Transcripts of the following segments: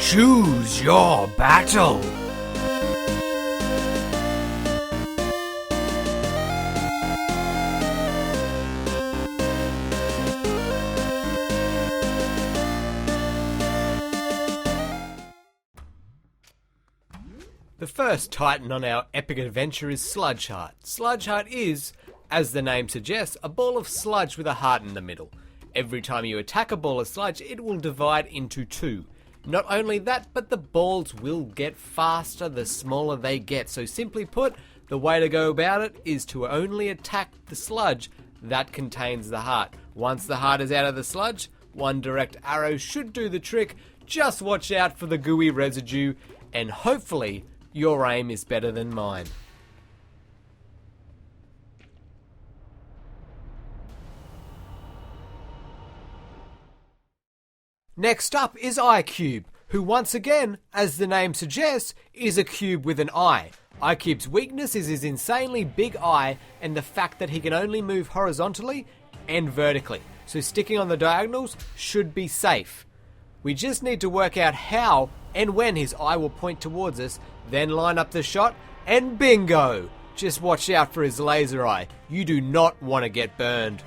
Choose your battle. The first Titan on our epic adventure is Sludge Heart. Sludge Heart is, as the name suggests, a ball of sludge with a heart in the middle. Every time you attack a ball of sludge, it will divide into two. Not only that, but the balls will get faster the smaller they get. So simply put, the way to go about it is to only attack the sludge that contains the heart. Once the heart is out of the sludge, one direct arrow should do the trick. Just watch out for the gooey residue, and hopefully your aim is better than mine. Next up is ICube, who once again, as the name suggests, is a cube with an eye. ICube's weakness is his insanely big eye and the fact that he can only move horizontally and vertically, so sticking on the diagonals should be safe. We just need to work out how and when his eye will point towards us, then line up the shot, and bingo! Just watch out for his laser eye. You do not want to get burned.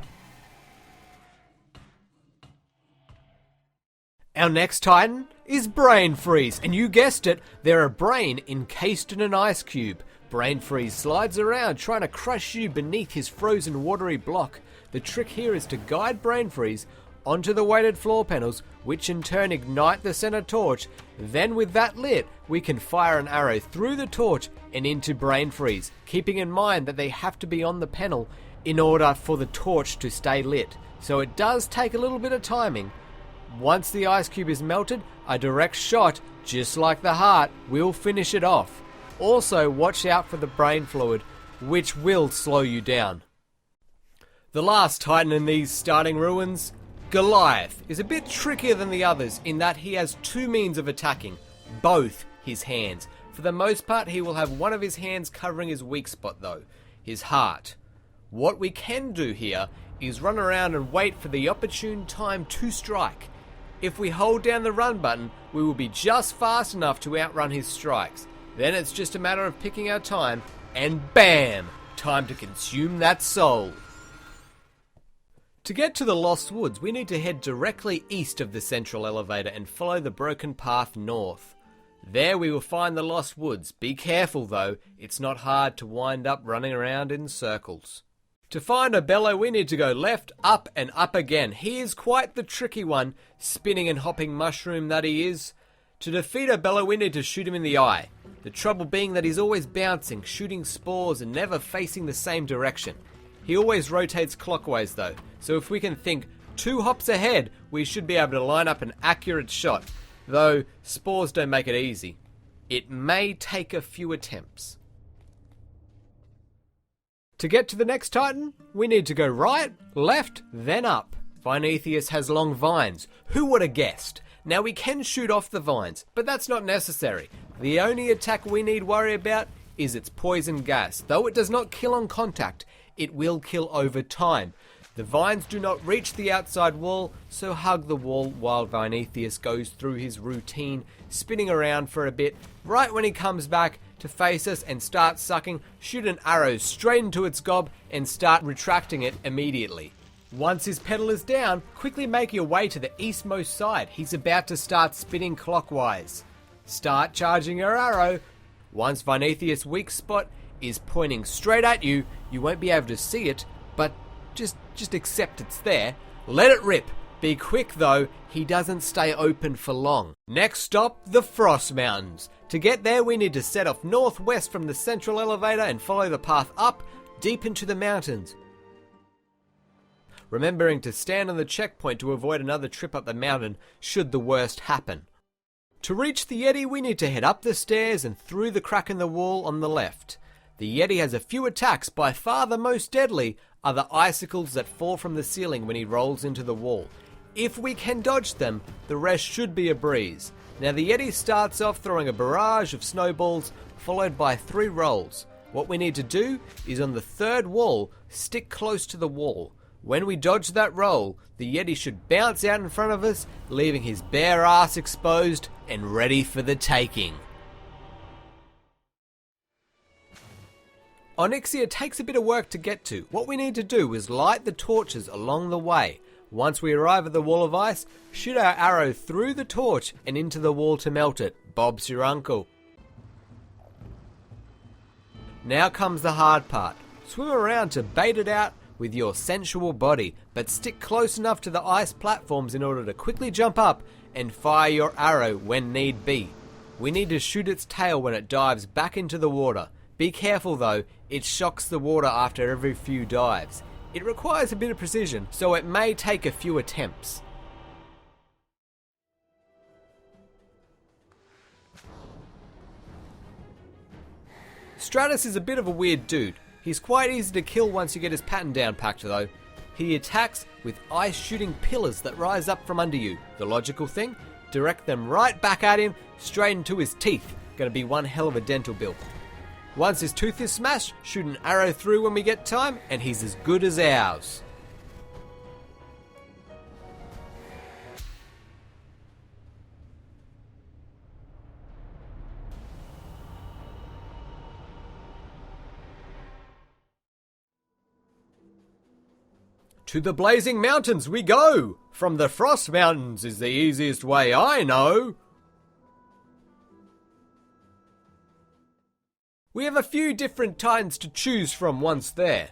Our next Titan is Brain Freeze, and you guessed it, they're a brain encased in an ice cube. Brain Freeze slides around trying to crush you beneath his frozen watery block. The trick here is to guide Brain Freeze onto the weighted floor panels, which in turn ignite the center torch. Then with that lit, we can fire an arrow through the torch and into Brain Freeze, keeping in mind that they have to be on the panel in order for the torch to stay lit. So it does take a little bit of timing. Once the ice cube is melted, a direct shot, just like the heart, will finish it off. Also, watch out for the brain fluid, which will slow you down. The last Titan in these starting ruins, Goliath, is a bit trickier than the others in that he has two means of attacking, both his hands. For the most part, he will have one of his hands covering his weak spot though, his heart. What we can do here is run around and wait for the opportune time to strike. If we hold down the run button, we will be just fast enough to outrun his strikes. Then it's just a matter of picking our time, and BAM! Time to consume that soul. To get to the Lost Woods, we need to head directly east of the central elevator and follow the broken path north. There we will find the Lost Woods. Be careful though, it's not hard to wind up running around in circles. To find Obello, we need to go left, up, and up again. He is quite the tricky one, spinning and hopping mushroom that he is. To defeat Obello, we need to shoot him in the eye. The trouble being that he's always bouncing, shooting spores, and never facing the same direction. He always rotates clockwise though, so if we can think 2 hops ahead, we should be able to line up an accurate shot. Though, spores don't make it easy. It may take a few attempts. To get to the next Titan, we need to go right, left, then up. Vinethesis has long vines. Who would have guessed? Now we can shoot off the vines, but that's not necessary. The only attack we need worry about is its poison gas. Though it does not kill on contact, it will kill over time. The vines do not reach the outside wall, so hug the wall while Vinethesis goes through his routine, spinning around for a bit. Right when he comes back to face us and start sucking, shoot an arrow straight into its gob and start retracting it immediately. Once his pedal is down, quickly make your way to the eastmost side. He's about to start spinning clockwise. Start charging your arrow. Once Vinethesis' weak spot is pointing straight at you, you won't be able to see it, but just accept it's there. Let it rip. Be quick though, he doesn't stay open for long. Next stop, the Frost Mountains. To get there we need to set off northwest from the central elevator and follow the path up, deep into the mountains. Remembering to stand on the checkpoint to avoid another trip up the mountain should the worst happen. To reach the Yeti we need to head up the stairs and through the crack in the wall on the left. The Yeti has a few attacks, by far the most deadly are the icicles that fall from the ceiling when he rolls into the wall. If we can dodge them, the rest should be a breeze. Now the Yeti starts off throwing a barrage of snowballs, followed by 3 rolls. What we need to do is on the 3rd wall, stick close to the wall. When we dodge that roll, the Yeti should bounce out in front of us, leaving his bare ass exposed, and ready for the taking. Onyxia takes a bit of work to get to. What we need to do is light the torches along the way. Once we arrive at the wall of ice, shoot our arrow through the torch and into the wall to melt it. Bob's your uncle. Now comes the hard part. Swim around to bait it out with your sensual body, but stick close enough to the ice platforms in order to quickly jump up and fire your arrow when need be. We need to shoot its tail when it dives back into the water. Be careful though, it shocks the water after every few dives. It requires a bit of precision, so it may take a few attempts. Stratus is a bit of a weird dude. He's quite easy to kill once you get his pattern down packed though. He attacks with ice shooting pillars that rise up from under you. The logical thing? Direct them right back at him, straight into his teeth. Gonna be one hell of a dental bill. Once his tooth is smashed, shoot an arrow through when we get time, and he's as good as ours. To the Blazing Mountains we go! From the Frost Mountains is the easiest way I know! We have a few different Titans to choose from once there.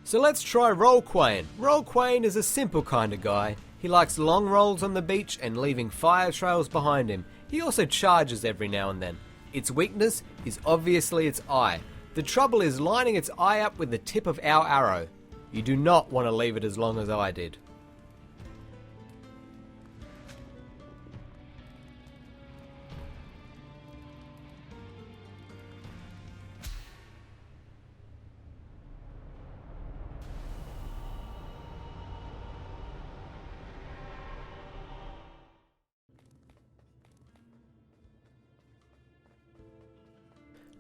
So let's try Rol-Qayin. Rol-Qayin is a simple kind of guy. He likes long rolls on the beach and leaving fire trails behind him. He also charges every now and then. Its weakness is obviously its eye. The trouble is lining its eye up with the tip of our arrow. You do not want to leave it as long as I did.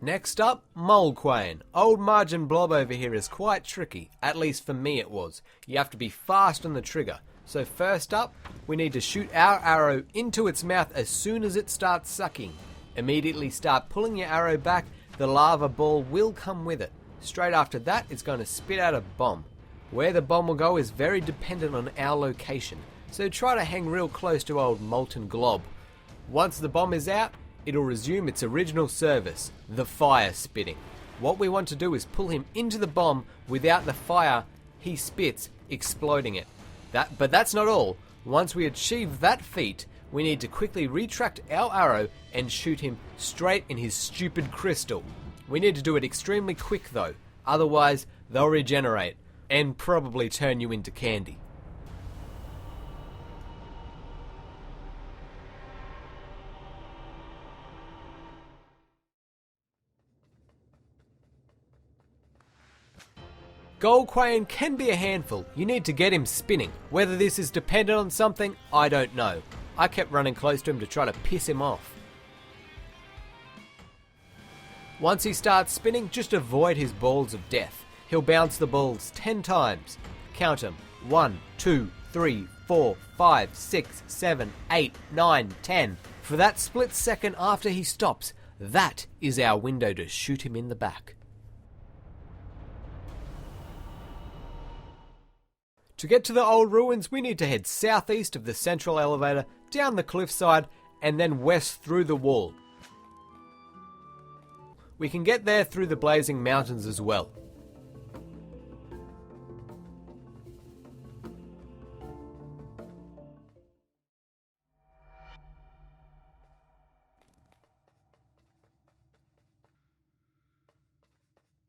Next up, Mol-Qayin. Old Margin Blob over here is quite tricky, at least for me it was. You have to be fast on the trigger. So first up, we need to shoot our arrow into its mouth as soon as it starts sucking. Immediately start pulling your arrow back, the lava ball will come with it. Straight after that, it's going to spit out a bomb. Where the bomb will go is very dependent on our location, so try to hang real close to old Molten Glob. Once the bomb is out, it'll resume its original service, the fire spitting. What we want to do is pull him into the bomb without the fire he spits exploding it. But that's not all. Once we achieve that feat, we need to quickly retract our arrow and shoot him straight in his stupid crystal. We need to do it extremely quick though, otherwise they'll regenerate and probably turn you into candy. Gol-Qayin can be a handful. You need to get him spinning. Whether this is dependent on something, I don't know. I kept running close to him to try to piss him off. Once he starts spinning, just avoid his balls of death. He'll bounce the balls 10 times. Count them. 1, 2, 3, 4, 5, 6, 7, 8, 9, 10. For that split second after he stops, that is our window to shoot him in the back. To get to the old ruins, we need to head southeast of the central elevator, down the cliffside, and then west through the wall. We can get there through the Blazing Mountains as well.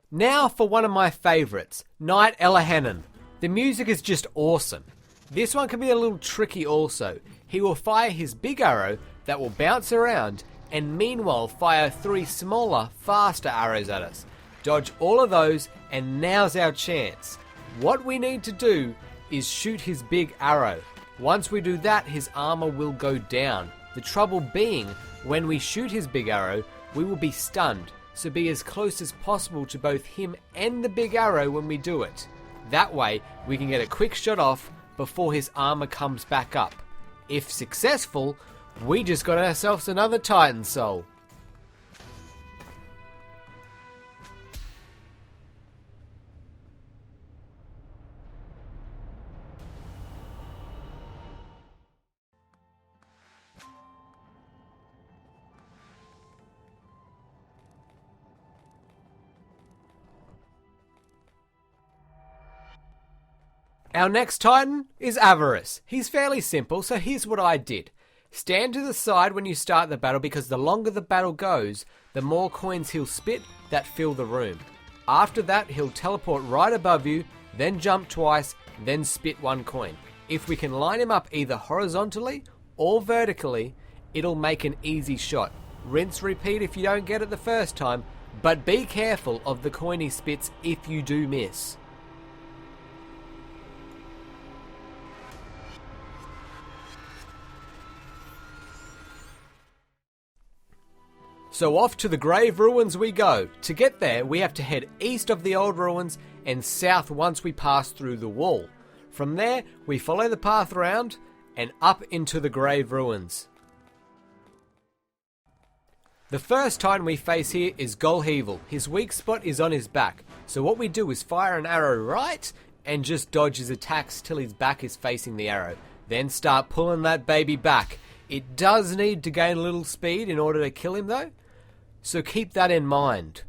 Now for one of my favourites, Knight Elhanan. The music is just awesome. This one can be a little tricky also. He will fire his big arrow that will bounce around and meanwhile fire 3 smaller, faster arrows at us. Dodge all of those and now's our chance. What we need to do is shoot his big arrow. Once we do that, his armor will go down. The trouble being, when we shoot his big arrow, we will be stunned. So be as close as possible to both him and the big arrow when we do it. That way, we can get a quick shot off before his armor comes back up. If successful, We just got ourselves another Titan Soul. Our next Titan is Avarice. He's fairly simple, so here's what I did. Stand to the side when you start the battle because the longer the battle goes, the more coins he'll spit that fill the room. After that, he'll teleport right above you, then jump twice, then spit one coin. If we can line him up either horizontally or vertically, it'll make an easy shot. Rinse, repeat if you don't get it the first time, but be careful of the coin he spits if you do miss. So off to the Grave Ruins we go. To get there, we have to head east of the old ruins and south once we pass through the wall. From there, we follow the path around and up into the Grave Ruins. The first Titan we face here is Gol-Hevel. His weak spot is on his back. So what we do is fire an arrow right and just dodge his attacks till his back is facing the arrow. Then start pulling that baby back. It does need to gain a little speed in order to kill him though. So keep that in mind.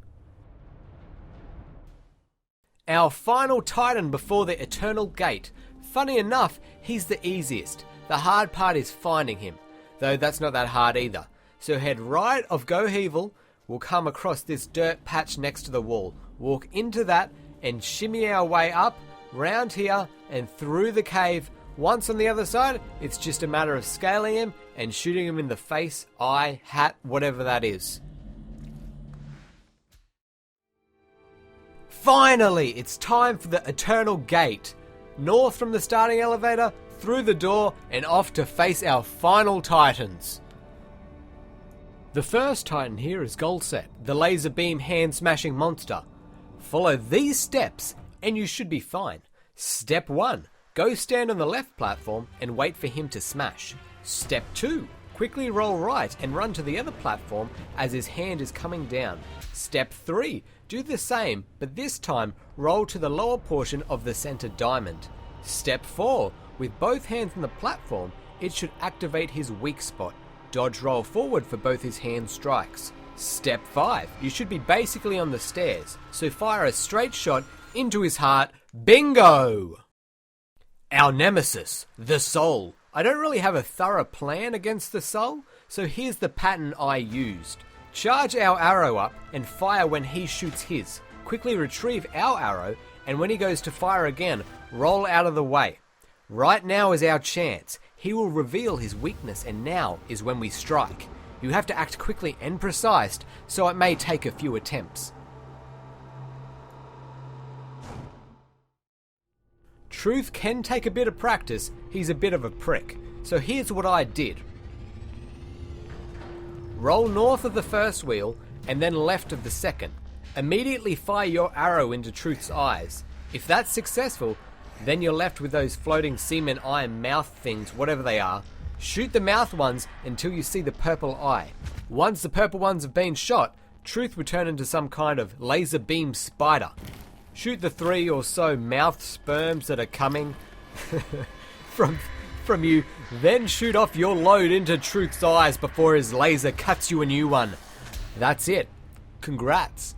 Our final Titan before the Eternal Gate. Funny enough, he's the easiest. The hard part is finding him, though that's not that hard either. So head right of Gol-Hevel, we'll come across this dirt patch next to the wall. Walk into that and shimmy our way up, round here and through the cave. Once on the other side, it's just a matter of scaling him and shooting him in the face, eye, hat, whatever that is. Finally, it's time for the Eternal Gate. North from the starting elevator, through the door, and off to face our final Titans. The first Titan here is Gol-Set, the laser beam hand smashing monster. Follow these steps and you should be fine. Step 1. Go stand on the left platform and wait for him to smash. Step 2. Quickly roll right and run to the other platform as his hand is coming down. Step 3. Do the same, but this time roll to the lower portion of the center diamond. Step 4. With both hands on the platform, it should activate his weak spot. Dodge roll forward for both his hand strikes. Step 5. You should be basically on the stairs, so fire a straight shot into his heart. Bingo! Our nemesis, the Soul. I don't really have a thorough plan against the Soul, so here's the pattern I used. Charge our arrow up and fire when he shoots his. Quickly retrieve our arrow, and when he goes to fire again, roll out of the way. Right now is our chance. He will reveal his weakness, and now is when we strike. You have to act quickly and precise, so it may take a few attempts. Truth can take a bit of practice. He's a bit of a prick. So here's what I did. Roll north of the first wheel and then left of the second. Immediately fire your arrow into Truth's eyes. If that's successful, then you're left with those floating semen eye mouth things, whatever they are. Shoot the mouth ones until you see the purple eye. Once the purple ones have been shot, Truth will turn into some kind of laser beam spider. Shoot the 3 or so mouth sperms that are coming from you, then shoot off your load into Truth's eyes before his laser cuts you a new one. That's it. Congrats.